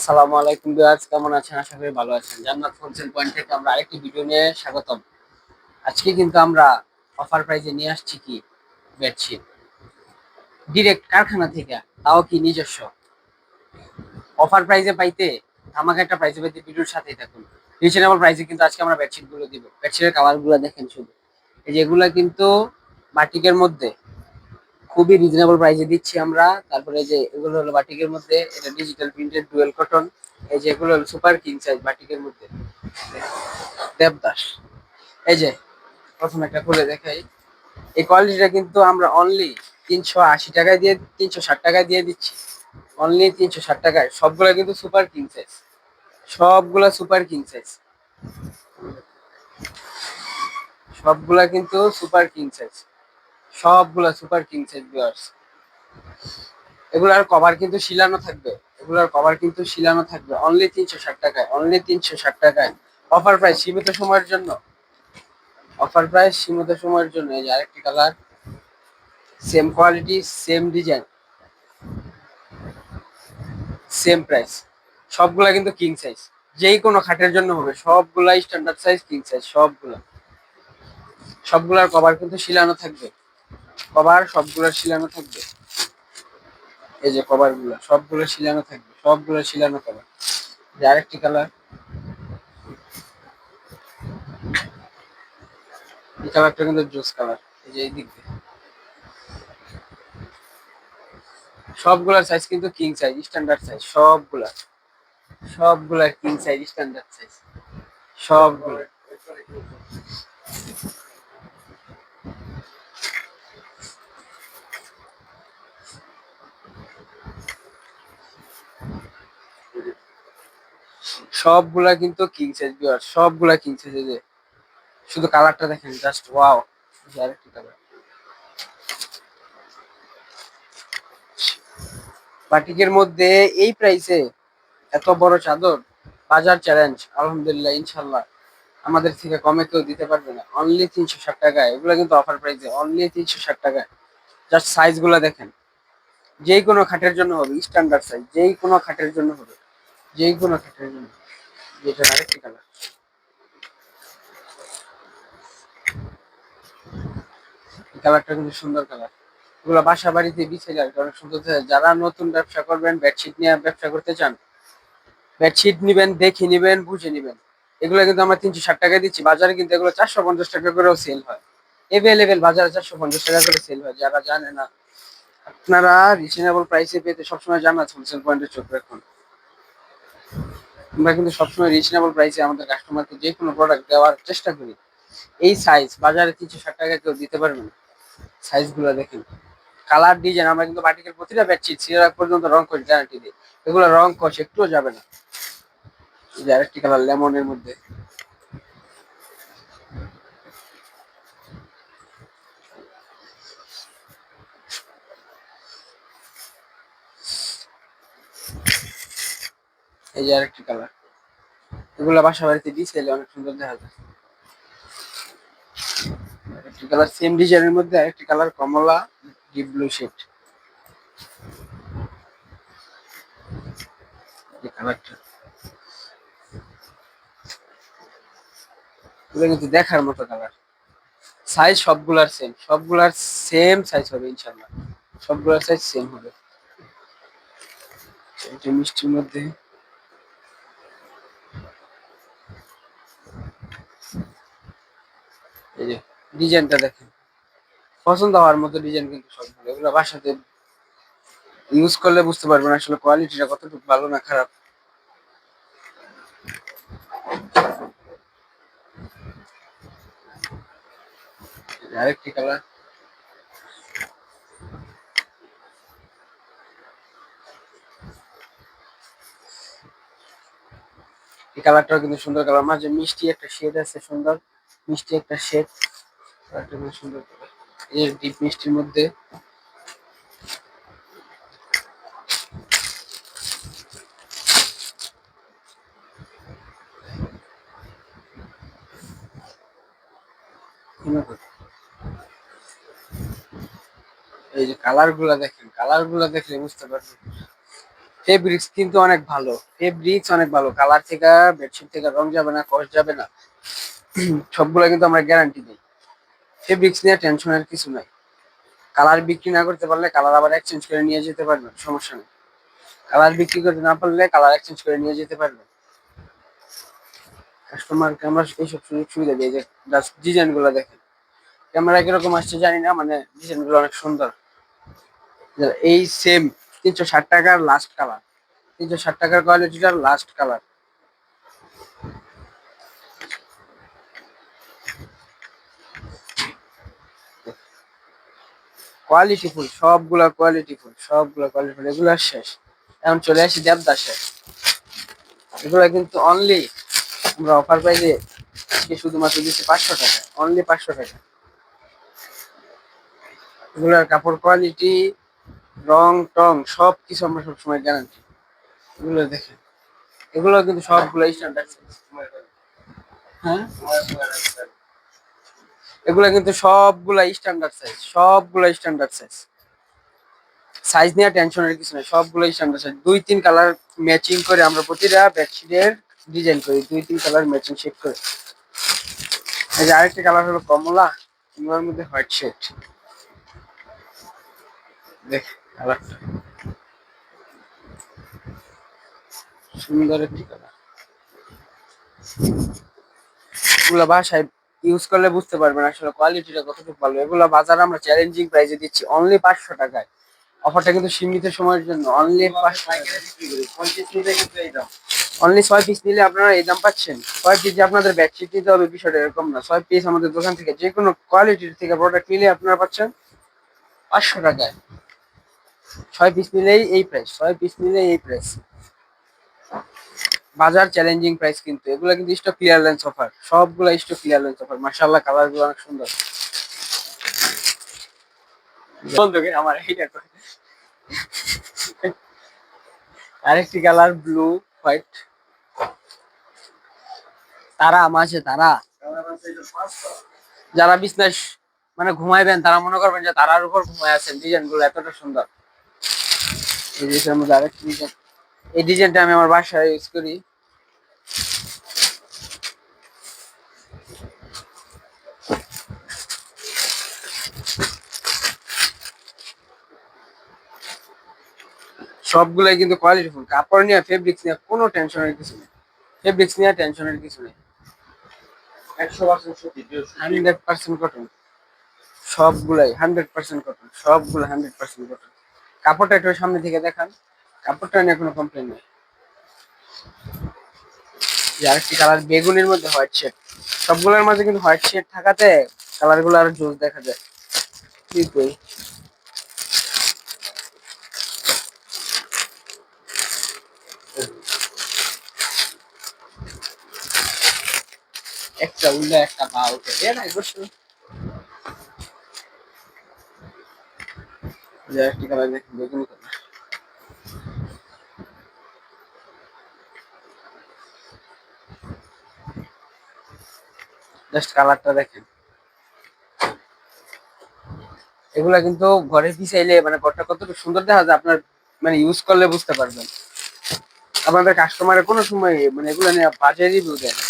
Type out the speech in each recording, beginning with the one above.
আসসালামু আলাইকুম ভিউয়ার্স, কেমন আছেন? আশা করি ভালো আছেন। জান্নাত হোলসেল পয়েন্ট থেকে আমরা আরেকটি ভিডিও নিয়ে স্বাগতম। আজকে কিন্তু আমরা অফার প্রাইজে নিয়ে আসছি কি বেডশিট ডিরেক্ট কারখানা থেকে, তাও কি নিজস্ব। অফার প্রাইজে পাইতে আমাকে একটা প্রাইজে পাইতে ভিডিওর সাথেই থাকুন। রিজনেবল প্রাইসে কিন্তু আজকে আমরা বেডশিট গুলো দিব। বেডশিটের কালার গুলো দেখেন শুধু, এই যে এগুলা কিন্তু বাটিকের মধ্যে খুবই রিজনেবল প্রাইসে দিচ্ছি আমরা। তারপরে যে এগুলো হলো বাটিকের মধ্যে, এটা ডিজিটাল প্রিন্টেড ডুয়েল কটন। এই যে এগুলো হলো সুপার কিং সাইজ বাটিকের মধ্যে দেবদাস। এই যে প্রথম একটা খুলে দেখাই, এই কোয়ালিটিটা কিন্তু আমরা অনলি 380 টাকায় দিয়ে 360 টাকায় দিয়ে দিচ্ছি। অনলি 360 টাকায় সবগুলা কিন্তু সুপার কিং সাইজ, সবগুলা সুপার কিং সাইজ, সবগুলা কিন্তু সুপার কিং সাইজ, সবগুলা সুপার কিং সাইজ ভিউয়ার্স। এগুলার কভার কিন্তু শিলানো থাকবে, এগুলার কভার কিন্তু শিলানো থাকবে অনলি 360 টাকায়, অনলি 360 টাকায়। অফার প্রাইস সীমিত সময়ের জন্য, অফার প্রাইস সীমিত সময়ের জন্য। এই যে আরেকটি colour, same quality same design same price. সবগুলা কিন্তু কিং সাইজ, যেই কোনো খাটের জন্য হবে। সবগুলা স্ট্যান্ডার্ড সাইজ কিং সাইজ, সবগুলা। সবগুলার কভার কিন্তু শিলানো থাকবে, কভার সবগুলার শিলানো থাকবে। এই যে কভার গুলা সবগুলো শিলানো থাকবে, সবগুলো শিলানো কভার। যে আরেকটি কালার, এই কালারটা কিন্তু জোস কালার। এই যে এই দিক দিয়ে সবগুলার সাইজ কিন্তু কিং সাইজ স্ট্যান্ডার্ড সাইজ, সবগুলা, সবগুলা কিং সাইজ স্ট্যান্ডার্ড সাইজ, সবগুলো। সবগুলা কিন্তু কিং সাইজ ভিউয়ার, সবগুলা কিং সাইজ। এই যে শুধু কালারটা দেখেন, জাস্ট ওয়াও। এই যে আরেকটি কালার, বাটিকের মধ্যে এই প্রাইসে এত বড় চাদর, বাজার চ্যালেঞ্জ। আলহামদুলিল্লাহ, ইনশাল্লাহ আমাদের থেকে কমে কেউ দিতে পারবে না। অনলি 360 টাকায়, এগুলো কিন্তু অফার প্রাইসে অনলি 360 টাকায়। জাস্ট সাইজ গুলা দেখেন, যেই কোনো খাটের জন্য হবে স্ট্যান্ডার্ড সাইজ, যেই কোনো খাটের জন্য হবে, যেই কোনো খাটের জন্য। যেটা আরেকটি কালার, এই কালারটা কিন্তু সুন্দর কালার। এগুলো বাসা বাড়িতে বিছাইলে আর অনেক সুন্দর থাকে। যারা নতুন ব্যবসা করবেন, বেডশিট নিয়ে ব্যবসা করতে চান, বেডশিট নিবেন, দেখে নিবেন, বুঝে নিবেন। এগুলো কিন্তু আমরা 360 টাকায় দিচ্ছি। বাজারে কিন্তু এগুলো 450 টাকা করেও সেল হয়। এভেলেবেল বাজারে 450 টাকা করে সেল হয়। যারা জানে না, আপনারা রিজনেবল প্রাইসে পেতে সবসময় জান্নাত হোলসেল পয়েন্টে চোখ রাখুন। আমরা কিন্তু সবসময় রিজনেবল প্রাইসে আমাদের কাস্টমারকে যে কোনো প্রোডাক্ট দেওয়ার চেষ্টা করি। এই সাইজ বাজারে 360 টাকা কেউ দিতে পারবে না। সাইজ গুলো দেখেন, কালার ডিজাইন। আমরা কিন্তু বাটিকের প্রতিটা বেডশিট সিরাপ পর্যন্ত রং করে গ্যারান্টি দিই। এগুলো রং কষ একটুও যাবে না। এই যে আরেকটি কালার লেমনের মধ্যে, এই যে আরেকটি কালার। এগুলো বাসা বাড়িতে দিয়েছিলে অনেক সুন্দর দেখা যায়। আরেকটি কালার সেম ডিজাইনের মধ্যে, আরেকটি কালার কমলা ডিপ ব্লু শেড। এই কালারটা, এগুলো কিন্তু দেখার মতো কালার। সাইজ সবগুলার সেম, সবগুলার সেম সাইজ হবে ইনশাল্লাহ, সবগুলার সাইজ সেম হবে। এটা মিষ্টির মধ্যে, এই যে ডিজাইনটা দেখেন, পছন্দ হওয়ার মতো ডিজাইন কিন্তু সবগুলো। এগুলো বাসাতে ইউজ করলে বুঝতে পারবেন আসলে কোয়ালিটিটা কতটুকু ভালো না খারাপ। আরেকটি কালার, এই কালারটাও কিন্তু সুন্দর কালার। মাঝে মিষ্টি একটা শেড আছে, সুন্দর মিষ্টি একটা শেড। কালারটা কিন্তু সুন্দর কালার, এই ডিপ মিষ্টির মধ্যে। এই যে কালার গুলা দেখেন, কালার গুলা দেখলে বুঝতে পারবেন। ফেব্রিক্স কিন্তু অনেক ভালো, ফেব্রিক্স অনেক ভালো, কালার থেকে বেডশিট থেকে রং যাবে না, কস যাবে না, সবগুলো কিন্তু আমরা গ্যারান্টি দিই। ফেব্রিক্স নিয়ে টেনশনের কিছু নাই। কালার বিক্রি না করতে পারলে কালার আবার এক্সচেঞ্জ করে নিয়ে যেতে পারবেন, সমস্যা নেই। কালার বিক্রি করতে না পারলে কালার এক্সচেঞ্জ করে নিয়ে যেতে পারবেন। কাস্টমারকে আমরা এইসব সুযোগ সুবিধা দিই। যে জাস্ট ডিজাইন গুলো দেখেন, ক্যামেরা কিরকম আসছে জানি না, মানে ডিজাইন গুলো অনেক সুন্দর। এই সেম 360 টাকার লাস্ট কালার, 360 টাকার কোয়ালিটিটার লাস্ট কালার। কোয়ালিটি ফুল, সবগুলা কোয়ালিটি ফুল, সবগুলা কোয়ালিটি ফুল, এগুলো শেষ। এখন চলে আসি দেবদাসে। এগুলো কিন্তু অনলি আমরা অফার প্রাইসে শুধুমাত্র দিচ্ছি 500 টাকা, অনলি 500 টাকা। এগুলোর কাপড় কোয়ালিটি, রং টং সব কিছু আমরা সবসময় গ্যারান্টি। এগুলো দেখেন, এগুলো কিন্তু সবগুলো স্ট্যান্ডার্ড সাইজ। হ্যাঁ, এগুলো কিন্তু সবগুলা স্ট্যান্ডার্ড সাইজ, সবগুলা স্ট্যান্ডার্ড সাইজ। সাইজ নিয়ে টেনশনের কিছু নেই, সবগুলো স্ট্যান্ডার্ড সাইজ। 2-3 কালার ম্যাচিং করে আমরা প্রতিটা বেডশিটের ডিজাইন করি, 2-3 কালার ম্যাচিং শেড করে। এই যে আরেকটা কালার হলো কমলা, এগুলোর মধ্যে হোয়াইট শেড। দেখ কালারটা সুন্দর একটি কালার। এগুলো বাসায় ইউজ করলে বুঝতে পারবেন আসলে কোয়ালিটিটা কতটুকু ভালো। এগুলো বাজারে আমরা চ্যালেঞ্জিং প্রাইসে দিচ্ছি অনলি 500 টাকায়। অফারটা কিন্তু সীমিত সময়ের জন্য, অনলি 500 টাকা। অনলি 6 পিস নিলে আপনারা এই দাম পাচ্ছেন। 6 পিস যে আপনাদের বেডশিট নিতে হবে বিষয়টা এরকম না। 6 পিস আমাদের দোকান থেকে যে কোনো কোয়ালিটির থেকে প্রোডাক্ট নিলে আপনারা পাচ্ছেন 500 টাকায়। 6 পিস নিলেই এই প্রাইস, 6 পিস নিলেই এই প্রাইস। বাজার চ্যালেঞ্জিং প্রাইস কিন্তু। এগুলো কিন্তু স্টক ক্লিয়ারেন্স অফার, সবগুলো স্টক ক্লিয়ারেন্স অফার। মাশাআল্লাহ কালার গুলো অনেক সুন্দর। বন্ধ করে আমার এইটা করে। আরেকটি কালার ব্লু হোয়াইট, তারা মাঝে তারা। যারা বিজনেস মানে ঘুমাইবেন তারা মনে করবেন যে তারার উপর ঘুমায় আছেন। ডিজাইন গুলো এতটা সুন্দর। এই ডিজাইনের মধ্যে আরেকটি ডিজাইন, এই ডিজাইনটা আমি আমার বাসায় ইউজ করি। সবগুলাই কিন্তু কোয়ালিটি ফুল। কাপড় নিয়ে ফেব্রিক্স নিয়ে কোনো টেনশনের কিছু নেই, ফেব্রিক্স নিয়ে টেনশনের কিছু নেই। 100% সত্যি, 100% কটন, সবগুলাই 100% কটন, সবগুলো 100% কটন। কাপড়টা একটু সামনে থেকে দেখান, কাপড়টা নিয়ে কোনো কমপ্লেন নেই। যে আরেকটি কালার বেগুনের মধ্যে হোয়াইট শেড, সবগুলোর মাঝে কিন্তু হোয়াইট শেড থাকাতে কালার গুলো আরো জোস দেখা যায়। কি কই একটা উল্লে একটা পা উঠে এ না বসে। যে আরেকটি কালার দেখেন বেগুনি কালার, জাস্ট কালারটা দেখেন। এগুলা কিন্তু ঘরে পিছাইলে মানে ঘরটা কতটুকু সুন্দর দেখা যায় আপনার মানে ইউজ করলে বুঝতে পারবেন। আপনাদের কাস্টমারের কোনো সময় মানে এগুলো নিয়ে বাজে রিভিউ দেয় না।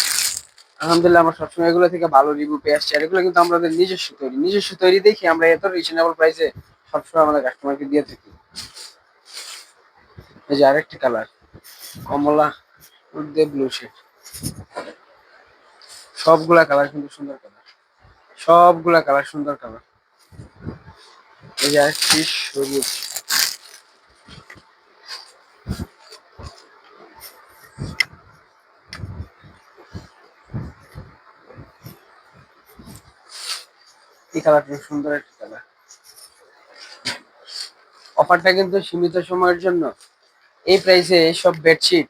আলহামদুলিল্লাহ আমরা সবসময় এগুলো থেকে ভালো রিভিউ পেয়ে আসছি। আর এগুলো কিন্তু আমাদের নিজস্ব তৈরি, নিজস্ব তৈরি দেখি আমরা এত রিজনেবল প্রাইসে সবসময় আমাদের কাস্টমারকে দিয়ে থাকি। এই যে আরেকটি কালার কমলা মধ্যে ব্লু শেড, সবগুলা কালার কিন্তু সুন্দর কালার, সবগুলা কালার সুন্দর কালার। এই যে আরেকটি সবুজ, এই কালারটা সুন্দর একটি কালার। অফারটা কিন্তু সীমিত সময়ের জন্য। এই প্রাইসে এইসব বেডশিট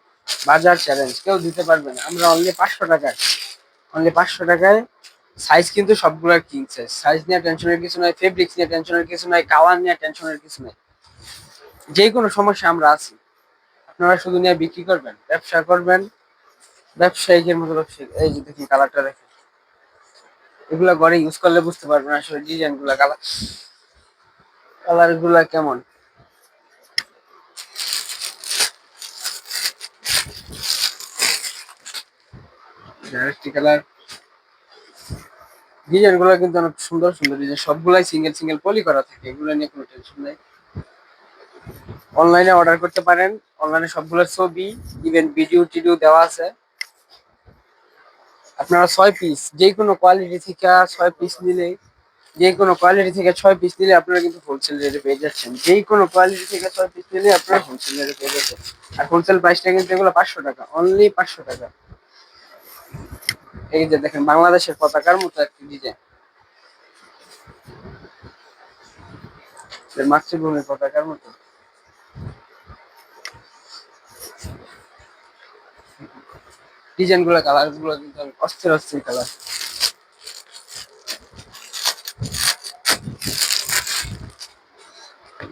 বাজার চ্যালেঞ্জ, কেউ দিতে পারবে না। আমরা অনলি 500 টাকায়, অনলি 500 টাকায়। সাইজ কিন্তু সবগুলোর কিং সাইজ, সাইজ নিয়ে টেনশনের কিছু নাই, ফেব্রিক্স নিয়ে টেনশনের কিছু নাই, কালার নিয়ে টেনশনের কিছু নাই। যে কোনো সমস্যা আমরা আছি। আপনারা শুধু নিয়ে বিক্রি করবেন, ব্যবসা করবেন, ব্যবসায়িকের মতো ব্যবসায়িক। এই যে দেখুন কালারটা দেখেন, এগুলা ঘরে ইউজ করলে বুঝতে পারবেন আসলে ডিজাইন গুলা, কালার কালার গুলা কেমন। আরেকটি কালার। ডিজাইন গুলো কিন্তু অনেক সুন্দর সুন্দর ডিজাইন, সবগুলাই সিঙ্গেল সিঙ্গেল পলি করা থাকে, এগুলো নিয়ে কোনো টেনশন নাই। অনলাইনে অর্ডার করতে পারেন, অনলাইনে সবগুলোর ছবি ইভেন ভিডিও টিডিও দেওয়া আছে। আপনারা 6 পিস যে কোনো কোয়ালিটি থেকে 6 পিস নিলে, যে কোনো কোয়ালিটি থেকে 6 পিস নিলে আপনারা কিন্তু হোলসেল রেটে পেয়ে যাচ্ছেন। যে কোনো কোয়ালিটি থেকে 6 পিস নিলে আপনারা হোলসেল রেটে পেয়ে যাচ্ছেন। আর হোলসেল প্রাইসটা কিন্তু এগুলো 500 টাকা, অনলি 500 টাকা। এই যে দেখেন বাংলাদেশের পতাকার মতো একটি ডিজাইন, মাতৃভূমির পতাকার মতো ডিজাইন গুলো, কালার গুলো কিন্তু অস্থির অস্থির কালার।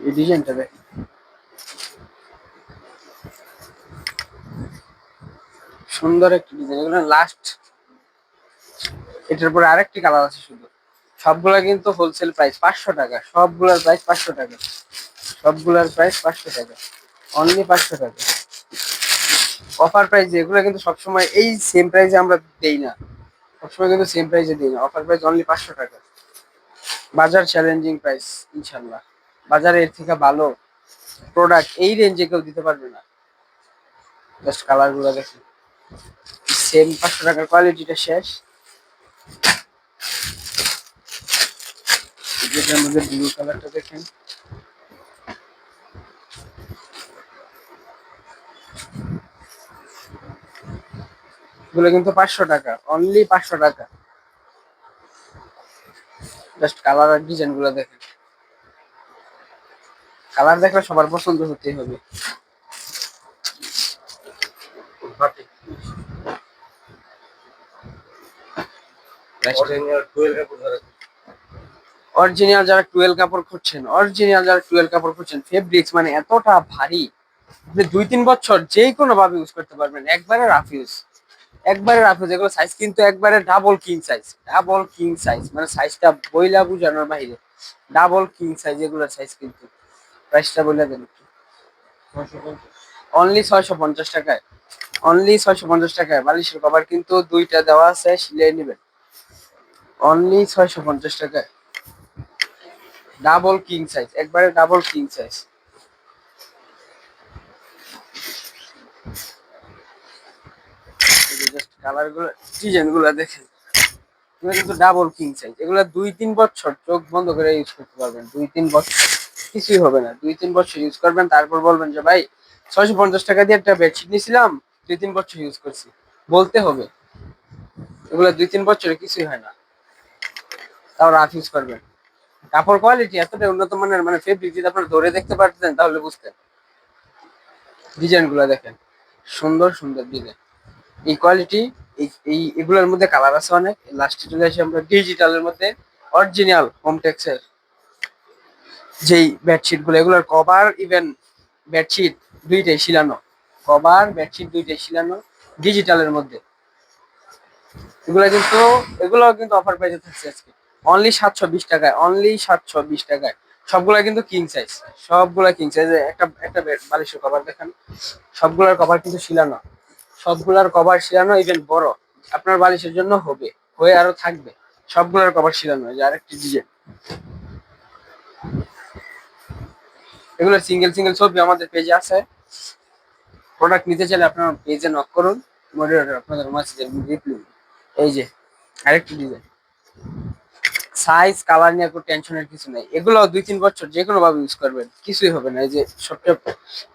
এই ডিজাইনটা দেখেন, সুন্দর একটি ডিজাইন, এগুলো লাস্ট। এটার পরে আরেকটি কালার আছে শুধু। সবগুলা কিন্তু হোলসেল প্রাইস 500 টাকা, সবগুলার প্রাইস 500 টাকা, সবগুলার প্রাইস 500 টাকা, অনলি 500 টাকা। অফার প্রাইস এগুলো কিন্তু সবসময় এই সেম প্রাইসে আমরা দেই না, সবসময় কিন্তু সেম প্রাইসে দিই না। অফার প্রাইস অনলি 500 টাকা। বাজার চ্যালেঞ্জিং প্রাইস, ইনশাল্লাহ বাজারে এর থেকে ভালো প্রোডাক্ট এই রেঞ্জে কেউ দিতে পারবে না। জাস্ট কালার গুলো দেখেন, সেম 500 টাকার কোয়ালিটিটা শেষ। যেটার মধ্যে ব্লু কালারটা দেখেন, এগুলো কিন্তু 500 টাকা, অনলি 500 টাকা। জাস্ট কালার আর ডিজাইন গুলো দেখেন, কালার দেখলে সবার পছন্দ হতেই হবে। অরিজিনাল যারা টুয়েল কাপড় খুঁজছেন, অরিজিনাল যারা টুয়েল কাপড় খুঁজছেন, ফেব্রিক্স মানে এতটা ভারী, আপনি 2-3 বছর যে কোনো ভাবে ইউজ করতে পারবেন। একবারে রাফ ইউজ, একবারে রাফ ইউজ। এগুলো সাইজ কিন্তু একবারে double king size, double king size, মানে সাইজটা বইলা বুঝানোর বাইরে। ডাবল কিং সাইজ এগুলোর সাইজ কিন্তু। প্রাইসটা বলে দেন একটু। অনলি 650 টাকায়, অনলি 650 টাকায়। বালিশের কভার কিন্তু দুইটা দেওয়া আছে, সিলাই নেবেন। অনলি 650 টাকায়, ডাবল কিং সাইজ, একবারে double king size. Just colour গুলো, ডিজাইন গুলো দেখেন, এগুলো কিন্তু ডাবল কিং সাইজ। এগুলো 2-3 বছর চোখ বন্ধ করে ইউজ করতে পারবেন, 2-3 বছর কিছুই হবে না। 2-3 বছর ইউজ করবেন, তারপর বলবেন যে ভাই 650 টাকা দিয়ে একটা বেডশিট নিয়েছিলাম, 2-3 বছর ইউজ করছি, বলতে হবে। এগুলো 2-3 বছরে কিছুই হয় না, তাও রাফ ইউজ করবেন। কাপড় কোয়ালিটি এতটা উন্নত মানের, মানে ফেব্রিক যদি আপনারা ধরে দেখতে পারতেন তাহলে বুঝতেন। ডিজাইন গুলো দেখেন, সুন্দর সুন্দর ডিজাইন, এই কোয়ালিটি। এগুলোর মধ্যে কালার আছে অনেক। লাস্টে চলে আসি আমরা ডিজিটালের মধ্যে, অরিজিনাল হোমটেক্স এর যেই বেডশিট গুলো, এগুলোর কভার ইভেন বেডশিট দুইটাই শিলানো, কভার বেডশিট দুইটাই শিলানো ডিজিটালের মধ্যে। এগুলো কিন্তু অফার প্রাইসে থাকছে আজকে, অনলি 720 টাকায়, অনলি 720 টাকায়। সবগুলা কিন্তু কিং সাইজ, সবগুলা কিং সাইজ। একটা একটা বালিশের কভার দেখেন, সবগুলার কভার কিন্তু শিলানো, সবগুলার কভার শিলানো, ইভেন বড় আপনার বালিশের জন্য হবে, হয়ে আরো থাকবে। সবগুলার কভার শিলানো। যে আরেকটি ডিজাইন, এগুলো সিঙ্গেল সিঙ্গেল ছবি আমাদের পেজে আছে। প্রোডাক্ট নিতে চাইলে আপনার পেজে নক করুন, মডারেটর আপনাদের মেসেজের রিপ্লাই। এই যে আরেকটি ডিজাইন, সাইজ কালার নিয়ে কোনো টেনশনের কিছু নাই। এগুলো 2-3 বছর যে কোনো ভাবে ইউজ করবেন, কিছুই হবে না। এই যে সবচেয়ে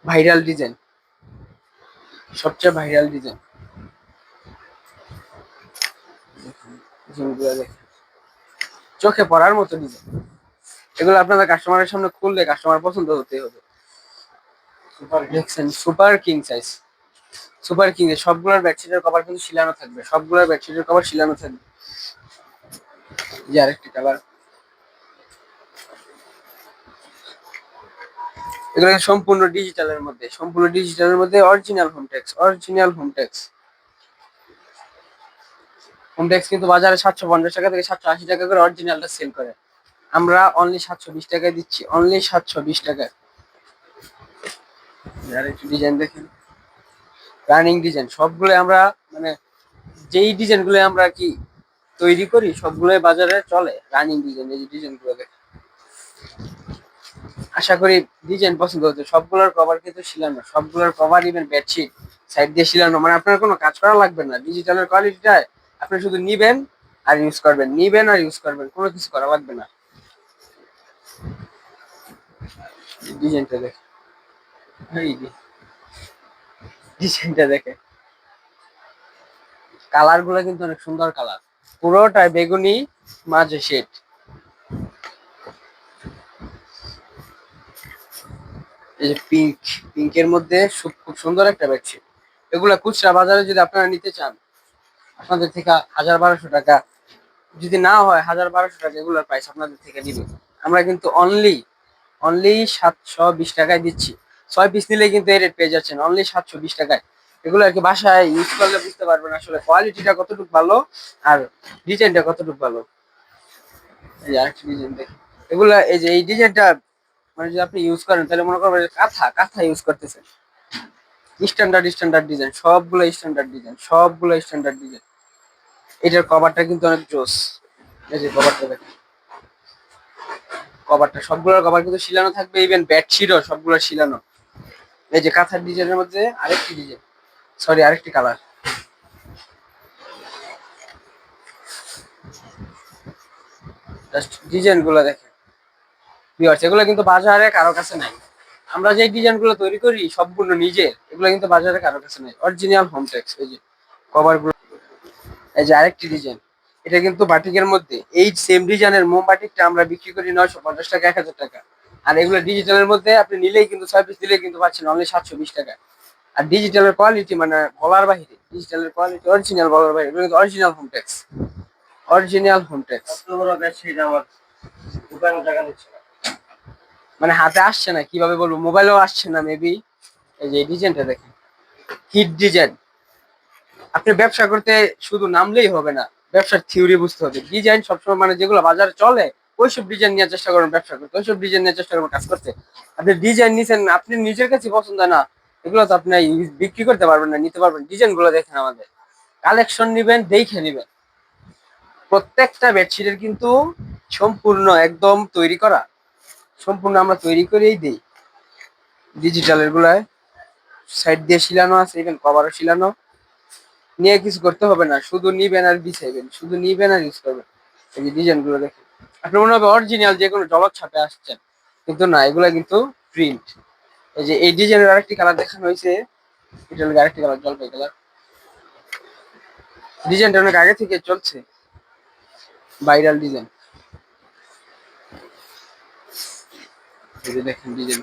ভাইরাল ডিজাইন, সবচেয়ে ভাইরাল ডিজাইন, চোখে পড়ার মতো ডিজাইন। এগুলো আপনাদের কাস্টমারের সামনে খুললে কাস্টমার পছন্দ হতেই হবে। দেখছেন super king size, super king এর সবগুলোর বেডশিটের কভার কিন্তু শিলানো থাকবে, সবগুলোর বেডশিটের কভার শিলানো থাকবে। যে আরেকটি কালার, এগুলো সম্পূর্ণ ডিজিটালের মধ্যে, সম্পূর্ণ ডিজিটালের মধ্যে original Hometex, original Hometex. Hometex কিন্তু বাজারে 750 টাকা থেকে 780 টাকা করে অরিজিনালটা সেল করে, আমরা অনলি 720 টাকায় দিচ্ছি, অনলি 720 টাকায়। আর একটু ডিজাইন দেখেন, রানিং ডিজাইন সবগুলো আমরা মানে যেই ডিজাইন গুলো আমরা কি তৈরি করি সবগুলোই বাজারে চলে, রানিং ডিজাইন। এই ডিজাইন গুলো আশা করি ডিজাইন পছন্দ হচ্ছে। সবগুলোর কভার কিন্তু শিলানো, সবগুলোর কভার ইভেন বেডশিট সাইড দিয়ে শিলানো, মানে আপনার কোনো কাজ করা লাগবে না। ডিজিটালের কোয়ালিটিটা আপনি শুধু নিবেন আর ইউজ করবেন, নিবেন আর ইউজ করবেন, কোনো কিছু করা লাগবে না। ডিজাইনটা দেখে, এই ডিজাইনটা দেখে, কালার গুলো কিন্তু অনেক সুন্দর কালার, পুরোটাই বেগুনি মাঝে শেড। এই যে পিঙ্ক, পিঙ্কের মধ্যে খুব সুন্দর একটা বেডশিট। এগুলা খুচরা বাজারে যদি আপনারা নিতে চান, আপনাদের থেকে 1000-1200 টাকা, যদি না হয় 1000-1200 টাকা এগুলোর প্রাইস আপনাদের থেকে নিবে। আমরা কিন্তু অনলি অনলি 720 টাকায় দিচ্ছি। 6 পিস নিলে কিন্তু এই রেট পেয়ে যাচ্ছেন অনলি 720 টাকায়। এগুলো আর কি বাসায় ইউজ করলে বুঝতে পারবেন আসলে কোয়ালিটিটা কতটুকু ভালো আর ডিজাইনটা কতটুকু ভালো। এই যে আরেকটা ডিজাইন দেখি, এগুলা এই যে এই ডিজাইনটা মানে যদি আপনি ইউজ করেন তাহলে মনে করবেন কাঁথা কাঁথা ইউজ করতেছেন। স্ট্যান্ডার্ড স্ট্যান্ডার্ড ডিজাইন, সবগুলো স্ট্যান্ডার্ড ডিজাইন, সবগুলো স্ট্যান্ডার্ড ডিজাইন। এটার কভারটা কিন্তু অনেক জোস। এই যে কভারটা দেখেন, কভারটা সবগুলোর কভার কিন্তু শিলানো থাকবে, ইভেন বেডশিটও সবগুলো শিলানো। এই যে কাঁথার ডিজাইনের মধ্যে আরেকটি ডিজাইন, সরি আরেকটি কালার। জাস্ট ডিজাইন গুলো দেখেন ভিউয়ার্স, এগুলো কিন্তু বাজারে কারো কাছে নাই। আমরা যে ডিজাইন গুলো তৈরি করি সবগুলো নিজের, এগুলো কিন্তু বাজারে কারো কাছে নাই, অরিজিনাল হোমটেক্স। এই যে কভার গুলো, এই যে আরেকটি ডিজাইন, এটা কিন্তু বাটিকের মধ্যে এই সেম ডিজাইনের মোমবাটিকটা আমরা বিক্রি করি 950 টাকা, 1000 টাকা। আর এগুলো ডিজিটালের মধ্যে আপনি নিলেই কিন্তু 6 পিস দিলেই কিন্তু পাচ্ছেন অনলি 720 টাকা। আর ডিজিটালের কোয়ালিটি মানে বলার বাহিরে, ডিজিটালের কোয়ালিটি অরিজিনাল বলার বাহিরে, এগুলো কিন্তু অরিজিনাল হোমটেক্স, অরিজিনাল হোমটেক্স। মানে হাতে আসছে না, কিভাবে বলবো, মোবাইলেও আসছে না মেবি। এই যে ডিজাইনটা দেখেন, হিট ডিজাইন। আপনি ব্যবসা করতে শুধু নামলেই হবে না, ব্যবসার থিওরি বুঝতে হবে। ডিজাইন সবসময় মানে যেগুলো বাজারে চলে ওইসব ডিজাইন নিয়ে চেষ্টা করবেন ব্যবসা করতে, ওইসব ডিজাইন নিয়ে চেষ্টা করবেন কাজ করতে। আপনি ডিজাইন নিছেন, আপনি নিজের কাছে পছন্দ না, এগুলো তো আপনি বিক্রি করতে পারবেন না, নিতে পারবেন। ডিজাইন গুলো দেখেন, আমাদের কালেকশন নিবেন, দেখে নিবেন। প্রত্যেকটা বেডশিটের কিন্তু সম্পূর্ণ একদম তৈরি করা, সম্পূর্ণ আমরা তৈরি করেই দিই। ডিজিটালের গুলায় সাইড দিয়ে শিলানো আছে, ইভেন কভারও শিলানো। নিয়ে কিছু করতে হবে না, শুধু নিবেন আর বিছাইবেন, শুধু নিবেন আর ইউজ করবেন। এই যে ডিজাইন গুলো দেখেন, আপনি মনে হবে অরিজিনাল যে কোনো জলক ছাপে আসছেন, কিন্তু না, এগুলা কিন্তু প্রিন্ট। এই যে এই ডিজাইনের আরেকটি কালার দেখানো হয়েছে, এটা হলো আরেকটি কালার, জলপাই কালার। ডিজাইনটা অনেক আগে থেকে চলছে, ভাইরাল ডিজাইন। এই যে দেখেন ডিজাইন,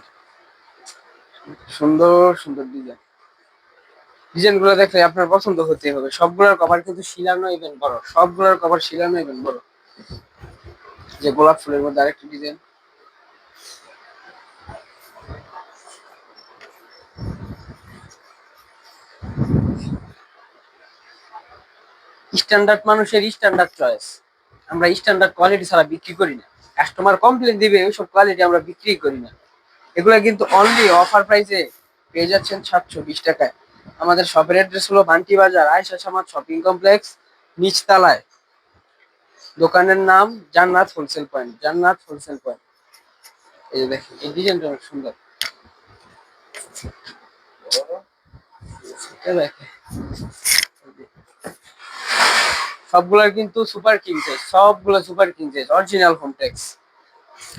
সুন্দর সুন্দর ডিজাইন। ডিজাইন গুলো দেখলে আপনার পছন্দ হতে হবে। সবগুলোর কভার কিন্তু শিলানো, ইভেন বড়, সবগুলোর কভার শিলানো, ইভেন বড়। যে গোলাপ ফুলের মধ্যে আরেকটি ডিজাইন, স্ট্যান্ডার্ড মানুষের স্ট্যান্ডার্ড চয়েস। আমরা স্ট্যান্ডার্ড কোয়ালিটি ছাড়া বিক্রি করি না। কাস্টমার কমপ্লেন দিবে ওইসব কোয়ালিটি আমরা বিক্রি করি না। এগুলা কিন্তু অনলি অফার প্রাইসে পেয়ে যাচ্ছেন 720 টাকায়। আমাদের শপের অ্যাড্রেস হলো বান্টি বাজার আয়েশা সামাদ শপিং কমপ্লেক্স, নিচতলায়। দোকানের নাম জান্নাত হোলসেল পয়েন্ট, জান্নাত হোলসেল পয়েন্ট। এই যে দেখেন এই ডিজাইনটা অনেক সুন্দর, এটা দেখেন। সবগুলোর কিন্তু সুপার কিং সাইজ, সবগুলো super king size, original Hometex.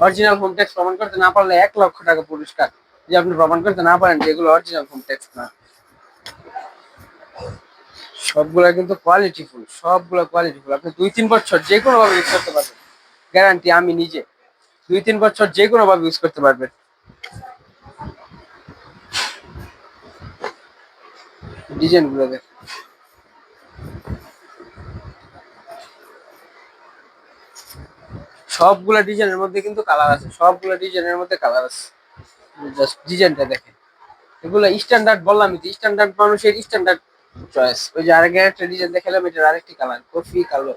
Original Hometex প্রমাণ করতে না পারলে 1 লক্ষ টাকা পুরস্কার। যে আপনি প্রমাণ করতে না পারেন যে এগুলো অরিজিনাল হোমটেক্স না। সবগুলা কিন্তু কোয়ালিটিফুল, সবগুলো কোয়ালিটিফুল। আপনি 2-3 বছর যে কোনো ভাবে ইউজ করতে পারবেন, গ্যারান্টি আমি নিজে। 2-3 বছর যে কোনো ভাবে ইউজ করতে পারবেন। ডিজাইন গুলো দেখ, সবগুলা ডিজাইনের মধ্যে কিন্তু কালার আছে, সবগুলা ডিজাইনের মধ্যে কালার আছে। জাস্ট ডিজাইনটা দেখেন, এগুলো স্ট্যান্ডার্ড বললামই তো, স্ট্যান্ডার্ড মানুষের স্ট্যান্ডার্ড চয়েস। ওই যে আরেক একটা ডিজাইন দেখালাম, এটার আরেকটি কালার কফি কালো।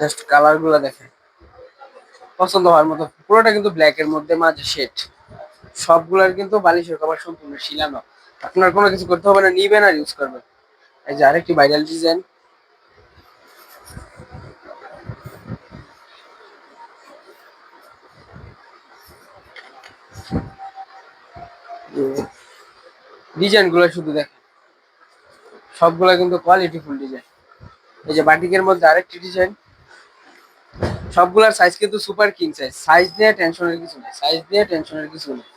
জাস্ট কালার গুলা দেখেন, পছন্দ হওয়ার মতো। পুরোটা কিন্তু ব্ল্যাক এর মধ্যে মাঝে শেড। সবগুলার কিন্তু বালিশের কভার সম্পূর্ণ শিলানো। আপনার কোনো কিছু করতে হবে না, নিবেন আর ইউজ করবেন। এই যে আরেকটি ভাইরাল ডিজাইন, ডিজাইন গুলো শুধু দেখেন, সবগুলা কিন্তু কোয়ালিটি ফুল ডিজাইন। এই যে বাটিকের মধ্যে আরেকটি ডিজাইন, সবগুলার সাইজ কিন্তু সুপার কিং সাইজ। সাইজ নিয়ে টেনশনের কিছু নেই, সাইজ নিয়ে টেনশনের কিছু নেই,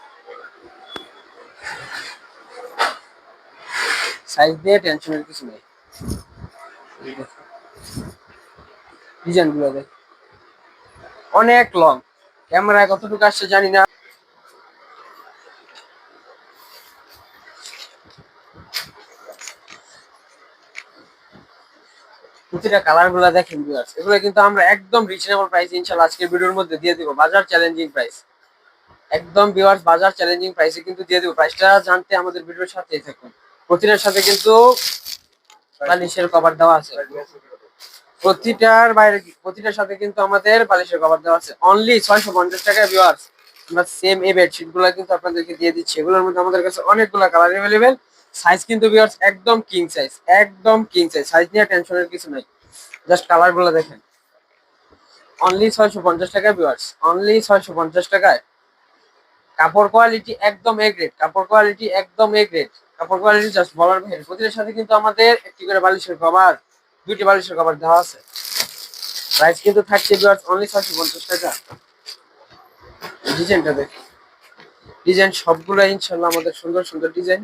সাইজ নিয়ে টেনশনের কিছু নেই। ডিজাইন গুলো দেখ, অনেক লং। ক্যামেরায় কতটুকু আসছে জানি না। প্রতিটা কালার গুলা দেখেন ভিউয়ার্স, এগুলো কিন্তু আমরা একদম রিজনেবল প্রাইস ইনশাআল্লাহ আজকের ভিডিওর মধ্যে দিয়ে দিব। বাজার চ্যালেঞ্জিং প্রাইস, একদম ভিউয়ার্স বাজার চ্যালেঞ্জিং প্রাইসে কিন্তু দিয়ে দিব। প্রাইসটা জানতে আমাদের ভিডিওর সাথেই থাকুন। প্রতিটার সাথে কিন্তু বালিশের কভার দেওয়া আছে, প্রতিটার বাইরে প্রতিটার সাথে কিন্তু আমাদের বালিশের কভার দেওয়া আছে। অনলি 650 টাকায় ভিউয়ার্স আমরা সেম এই বেডশিট গুলো কিন্তু আপনাদেরকে দিয়ে দিচ্ছি। এগুলোর মধ্যে আমাদের কাছে অনেকগুলো কালার अवेलेबल। সাইজ কিন্তু ভিউয়ার্স একদম কিং সাইজ, একদম কিং সাইজ। সাইজ নিয়ে টেনশনের কিছু নাই, জাস্ট কালার গুলো দেখেন। অনলি 650 টাকায় ভিউয়ার্স, অনলি 650 টাকায়। কাপড় কোয়ালিটি একদম এ গ্রেড, কাপড় কোয়ালিটি একদম এ গ্রেড, কাপড় কোয়ালিটি জাস্ট বলার বাইরে। প্রতিটার সাথে কিন্তু আমাদের একটি করে বালিশের কভার, দুইটি বালিশের কভার দেওয়া আছে। প্রাইস কিন্তু থাকছে ভিউয়ার্স অনলি 650 টাকা। ডিজাইনটা দেখেন, ডিজাইন সবগুলো ইনশাআল্লাহ আমাদের সুন্দর সুন্দর ডিজাইন।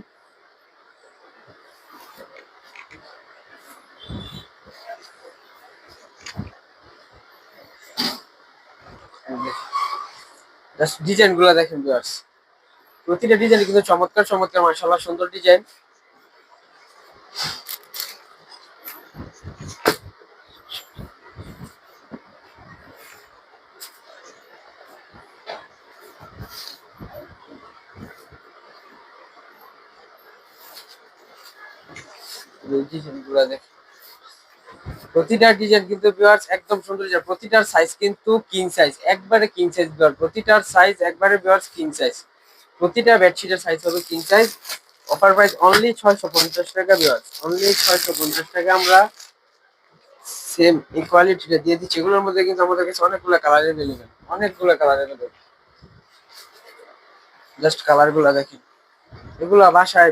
জাস্ট ডিজাইন গুলো দেখেন ভিউয়ার্স, প্রতিটা ডিজাইন কিন্তু চমৎকার চমৎকার মাশাআল্লাহ সুন্দর ডিজাইন। ডিজাইন গুলো দেখেন, প্রতিটা ডিজাইন কিন্তু ভিউয়ার্স একদম সুন্দর ডিজাইন। প্রতিটার সাইজ কিন্তু কিং সাইজ, একবারে কিং সাইজ ভিউয়ার্স। প্রতিটার সাইজ একবারে ভিউয়ার্স কিং সাইজ। প্রতিটা বেডশিটের সাইজ হবে king size. Offer price only 650 টাকা ভিউয়ার্স, অনলি 650 টাকা আমরা সেম ইকুয়ালিটিটা দিয়ে দিচ্ছি। এগুলোর মধ্যে কিন্তু আমাদের কাছে অনেকগুলো কালার अवेलेबल, অনেকগুলো কালার अवेलेबल। জাস্ট কালার গুলো দেখেন, এগুলো বাসায়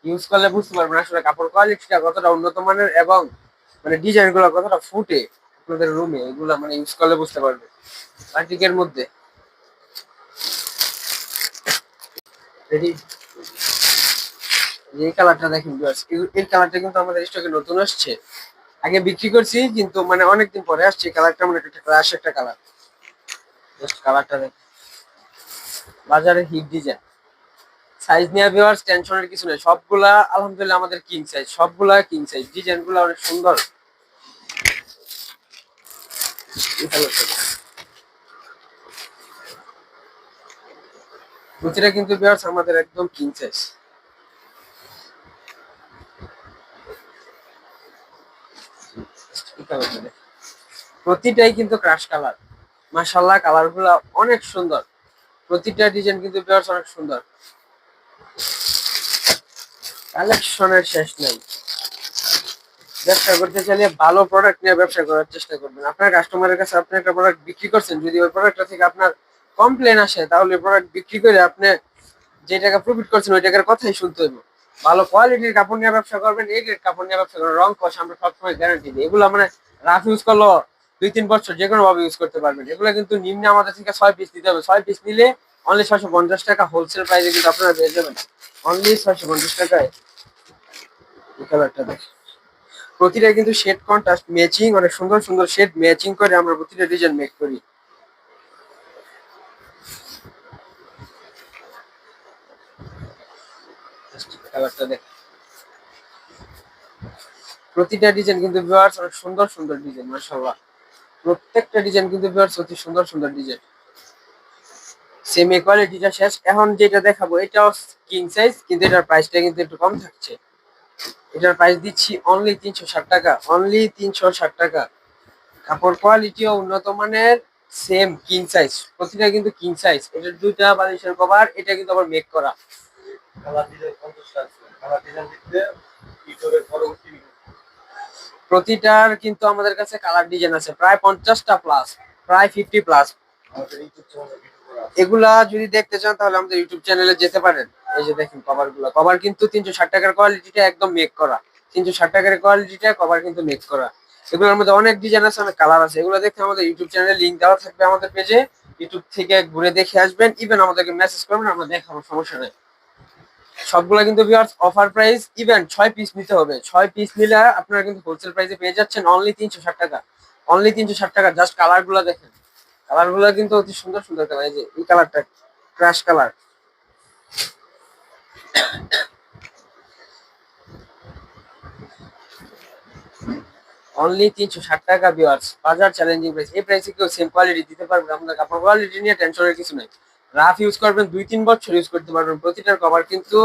ইউজ করলে বুঝতে পারবেন আসলে কাপড় কোয়ালিটিটা কতটা উন্নত মানের এবং মানে ডিজাইন গুলো কতটা ফুটে আপনাদের রুমে। এগুলো মানে ইউজ করলে বুঝতে পারবে। প্লাস্টিকের মধ্যে রেডি, এই কালারটা দেখেন ভিউয়ার্স, এই কালারটা কিন্তু আমাদের স্টকে নতুন আসছে। আগে বিক্রি করছি কিন্তু মানে অনেকদিন পরে আসছে কালারটা, মানে একটা ক্রাশ একটা কালার। জাস্ট কালারটা দেখেন, বাজারে হিট ডিজাইন। সাইজ নিয়ে ভিউয়ার্স টেনশনের কিছু নেই, সবগুলা আলহামদুলিল্লাহ আমাদের কিং সাইজ, সবগুলা কিং সাইজ। ডিজাইন গুলো অনেক সুন্দর। প্রতিটা কিন্তু ভিউয়ার্স আমাদের একদম কিং সাইজ। প্রতিটাই কিন্তু ক্রাশ কালার, মাশাআল্লাহ কালার গুলা অনেক সুন্দর। প্রতিটা ডিজাইন কিন্তু ভিউয়ার্স অনেক সুন্দর। কালেকশনের শেষ নাই। ব্যবসা করতে চাইলে ভালো প্রোডাক্ট নিয়ে ব্যবসা করার চেষ্টা করবেন। আপনার কাস্টমারের কাছে আপনি একটা প্রোডাক্ট বিক্রি করছেন, যদি ওই প্রোডাক্টটা থেকে আপনার কমপ্লেন আসে তাহলে প্রোডাক্ট বিক্রি করে আপনি যে টাকা প্রফিট করছেন ওই টাকার কথাই শুনতে হইব। ভালো কোয়ালিটির কাপড় নিয়ে ব্যবসা করবেন, এই গ্রেড কাপড় নিয়ে ব্যবসা করবেন। রং কষ আমরা সবসময় গ্যারান্টি দিই। এগুলো মানে রাফ ইউজ করলো 2-3 বছর যে কোনো ভাবে ইউজ করতে পারবেন। এগুলো কিন্তু নিম্নে আমাদের থেকে 6 পিস দিতে হবে। 6 পিস নিলে অনলি 650 টাকা হোলসেল প্রাইসে কিন্তু আপনারা পেয়ে যাবেন, অনলি 650 টাকায়। এই কালারটা দেখেন, প্রতিটা কিন্তু শেড কন্ট্রাস্ট ম্যাচিং, অনেক সুন্দর সুন্দর শেড ম্যাচিং করে আমরা প্রতিটা ডিজাইন মেক করি। কালারটা দেখ, প্রতিটা ডিজাইন কিন্তু ভিউয়ার্স অনেক সুন্দর সুন্দর ডিজাইন মাশাআল্লাহ। প্রত্যেকটা ডিজাইন কিন্তু ভিউয়ার্স অতি সুন্দর সুন্দর ডিজাইন। সেমি কোয়ালিটিটা শেষ। এখন যেটা দেখাবো এটাও কিং সাইজ, কিন্তু এটার প্রাইসটা কিন্তু একটু কম থাকছে। এটার প্রাইস দিচ্ছি অনলি 360 টাকা, অনলি 360 টাকা। কাপড় কোয়ালিটিও উন্নত মানের, সেম কিং সাইজ, প্রতিটা কিন্তু কিং সাইজ। এটা দুইটা বালিশের কভার, এটা কিন্তু আবার মেক করা। প্রতিটার কিন্তু আমাদের কাছে কালার ডিজাইন আছে প্রায় 50টা প্লাস, প্রায় 50 প্লাস। এগুলা যদি দেখতে চান তাহলে আমাদের ইউটিউব চ্যানেলে যেতে পারেন। এই যে দেখেন কভার গুলা, কভার কিন্তু 360 টাকার কোয়ালিটিটা একদম মেক করা, 360 টাকার কোয়ালিটিটা কভার কিন্তু মেক করা। এগুলোর মধ্যে অনেক ডিজাইন আছে, অনেক কালার আছে। এগুলো দেখতে আমাদের ইউটিউব চ্যানেলে লিংক দেওয়া থাকবে আমাদের পেজে, ইউটিউব থেকে ঘুরে দেখে আসবেন। ইভেন আমাদেরকে মেসেজ করবেন, আমরা দেখাবো, সমস্যা নেই। সবগুলা কিন্তু viewers offer price. Even 6 piece নিতে হবে, 6 পিস নিলে আপনারা কিন্তু হোলসেল প্রাইসে পেয়ে যাচ্ছেন অনলি 360 টাকা, অনলি 360 টাকা। জাস্ট কালার গুলা দেখেন, কালার গুলা কিন্তু অতি সুন্দর সুন্দর কালার। এই যে এই কালারটা ক্রাশ কালার, অনলি 360 টাকা ভিউয়ার্স, বাজার চ্যালেঞ্জিং প্রাইস। এই প্রাইসে কেউ সেম কোয়ালিটি দিতে পারবে না। আপনার কাপড় কোয়ালিটি নিয়ে টেনশনের কিছু নাই। রাফ ইউজ করবেন, 2-3 বছর ইউজ করতে পারবেন। প্রতিটার কভার কিন্তু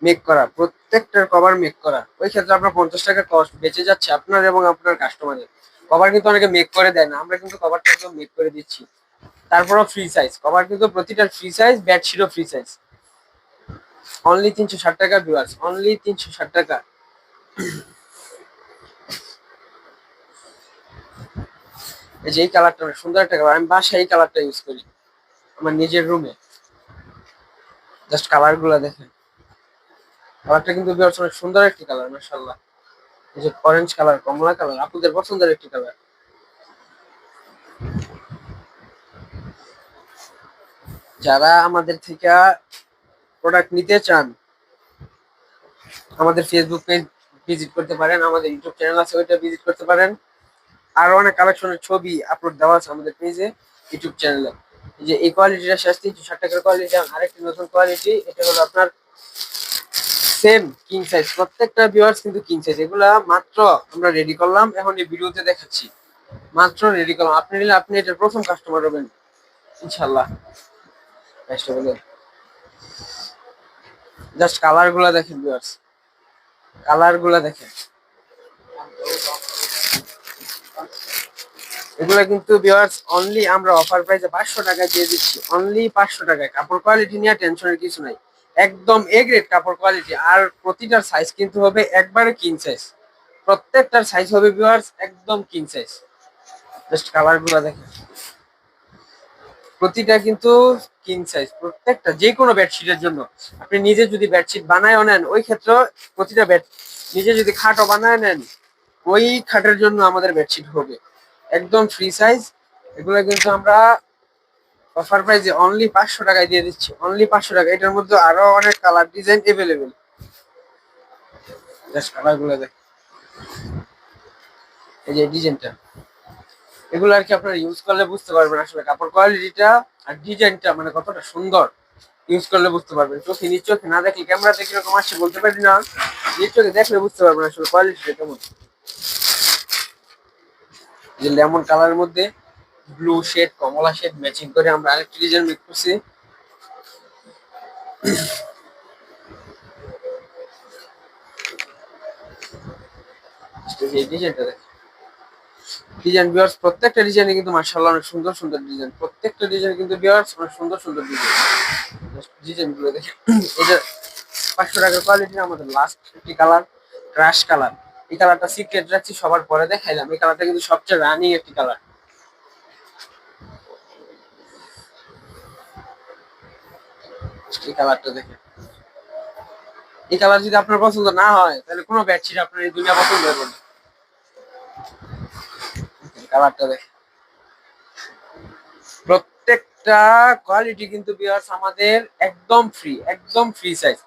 মেক করা, প্রত্যেকটার কভার মেক করা। ওই ক্ষেত্রে আপনার 50 টাকা কস্ট বেঁচে যাচ্ছে আপনার এবং আপনার কাস্টমারের। কভার কিন্তু অনেকে মেক করে দেয় না, আমরা কিন্তু কভারটা একদম মেক করে দিচ্ছি। তারপরও ফ্রি সাইজ কভার, কিন্তু প্রতিটার ফ্রি সাইজ, বেডশিটও ফ্রি সাইজ। অনলি 360 টাকা ভিউয়ার্স, অনলি 360 টাকা। এই যে এই কালারটা অনেক সুন্দর একটা কালার, আমি বাসায় এই কালারটা ইউজ করি আমার নিজের রুমে। জাস্ট কালার গুলা দেখেন, কালারটা কিন্তু ভিউয়ার্স অনেক সুন্দর একটি কালার, মাশাআল্লাহ। এই যে অরেঞ্জ কালার, কমলা কালার, আপনাদের পছন্দের একটি কালার। যারা আমাদের থেকে প্রোডাক্ট নিতে চান, আমাদের ফেসবুক পেজ ভিজিট করতে পারেন, আমাদের ইউটিউব চ্যানেল আছে ওইটা ভিজিট করতে পারেন। আরো অনেক কালেকশনের ছবি আপলোড দেওয়া আছে আমাদের পেজে, ইউটিউব চ্যানেলে। এই যে এই কোয়ালিটিটা শেষ 360 টাকার কোয়ালিটি। আরেকটি নতুন কোয়ালিটি, এটা হলো আপনার সেম কিং সাইজ, প্রত্যেকটা ভিউয়ার্স কিন্তু কিং সাইজ। এগুলা মাত্র আমরা রেডি করলাম, এখন এই ভিডিওতে দেখাচ্ছি, মাত্র রেডি করলাম। আপনি নিলে আপনি এটার প্রথম কাস্টমার হবেন ইনশাল্লাহ। জাস্ট কালার গুলা দেখেন ভিউয়ার্স, কালার গুলা দেখেন। এগুলা কিন্তু ভিউয়ার্স অনলি আমরা অফার প্রাইসে 500 টাকা দিয়ে দিচ্ছি, অনলি 500 টাকায়। কাপড় কোয়ালিটি নিয়ে টেনশনের কিছু নাই, একদম এ গ্রেড কাপড় কোয়ালিটি। আর প্রতিটার সাইজ কিন্তু হবে একবারে কিং সাইজ, প্রত্যেকটার সাইজ হবে ভিউয়ার্স একদম কিং সাইজ। জাস্ট কালার গুলা দেখেন, প্রতিটা কিন্তু কিং সাইজ, প্রত্যেকটা। যে কোনো বেডশিটের জন্য আপনি নিজে যদি বেডশিট বানায় নেন, ওই ক্ষেত্রে প্রতিটা বেড, নিজে যদি খাটও বানায় নেন, ওই খাটের জন্য আমাদের বেডশিট হবে একদম ফ্রি সাইজ। এগুলো কিন্তু আমরা অফার প্রাইসে অনলি 500 টাকায় দিয়ে দিচ্ছি, অনলি 500 টাকা। এটার মধ্যে আরো অনেক colour design available. Just colour গুলো দেখ, এই যে ডিজাইনটা, এগুলো আর কি আপনারা ইউজ করলে বুঝতে পারবেন আসলে কাপড় কোয়ালিটিটা আর ডিজাইনটা মানে কতটা সুন্দর। ইউজ করলে বুঝতে পারবেন, চোখে নিজ চোখে না দেখলে, ক্যামেরাতে কিরকম আসছে বলতে পারি না, নিজ চোখে দেখলে বুঝতে পারবেন আসলে কোয়ালিটিটা কেমন। যে লেমন কালারের মধ্যে ব্লু শেড, কমলা শেড ম্যাচিং করে আমরা আরেকটি ডিজাইন মেক করছি। এই ডিজাইনটা দেখেন, ডিজাইন ভিউয়ার্স প্রত্যেকটা ডিজাইনে কিন্তু মাশাআল্লাহ অনেক সুন্দর সুন্দর ডিজাইন, প্রত্যেকটা ডিজাইন কিন্তু ভিউয়ার্স অনেক সুন্দর সুন্দর ডিজাইন। ডিজাইন গুলো দেখেন। এটা 500 টাকার কোয়ালিটির আমাদের লাস্ট একটি কালার, ক্রাশ কালার। এই কালারটা সিক্রেট রাখছি, সবার পরে দেখাইলাম। এই কালারটা কিন্তু সবচেয়ে রানিং একটি কালার। এই কালারটা দেখেন, এই কালার যদি আপনার পছন্দ না হয় তাহলে কোনো বেডশিট আপনার এই দুনিয়া পছন্দ হবে না। কালারটা দেখেন, প্রত্যেকটা কোয়ালিটি কিন্তু ভিউয়ার্স আমাদের একদম ফ্রি, একদম ফ্রি সাইজ।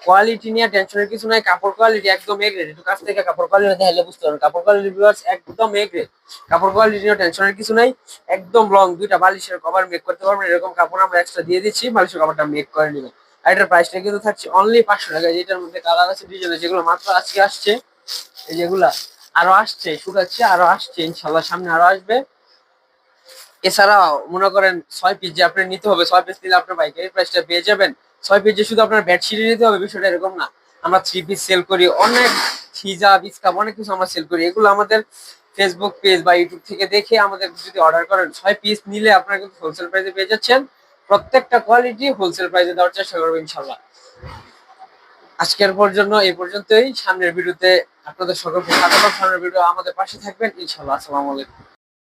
কোয়ালিটি নিয়ে টেনশনের কিছু নাই, কাপড় কোয়ালিটি একদম এ গ্রেড। একটু কাছ থেকে কাপড় কোয়ালিটি দেখাইলে বুঝতে পারবেন, কাপড় কোয়ালিটি ভিউয়ার্স একদম এ গ্রেড। কাপড় কোয়ালিটি নিয়ে টেনশনের কিছু নাই, একদম লং দুইটা বালিশের কভার মেক করতে পারবেন। এরকম কাপড় আমরা এক্সট্রা দিয়ে দিচ্ছি, বালিশের কভারটা মেক করে নেবেন। আর এটার প্রাইসটা কিন্তু থাকছে অনলি 500 টাকা। যেটার মধ্যে কালার আছে, ডিজাইন, যেগুলো মাত্র আজকে আসছে, এই যেগুলা আরো আসছে, শুকাচ্ছে, আরো আসছে, ইনশাল্লাহ সামনে আরো আসবে। এছাড়াও মনে করেন 6 পিস যে আপনার নিতে হবে, 6 পিস নিলে আপনার পাইকারি প্রাইসটা পেয়ে যাবেন। 6 পিস যে শুধু আপনার বেডশিটে নিতে হবে বিষয়টা এরকম না। আমরা 3 পিস সেল করি, অনেক হিজাব, স্কার্ফ, অনেক কিছু আমরা সেল করি। এগুলো আমাদের ফেসবুক পেজ বা ইউটিউব থেকে দেখে আমাদের যদি অর্ডার করেন 6 পিস নিলে আপনারা কিন্তু হোলসেল প্রাইসে পেয়ে যাচ্ছেন। প্রত্যেকটা কোয়ালিটি হোলসেল প্রাইসে দেওয়ার চেষ্টা করবো ইনশাল্লাহ। আজকের জন্য এই পর্যন্তই। সামনের ভিডিওতে আপনাদের সকলকে স্বাগতম। সামনের ভিডিও আমাদের পাশে থাকবেন ইনশাল্লাহ। আসসালামু আলাইকুম।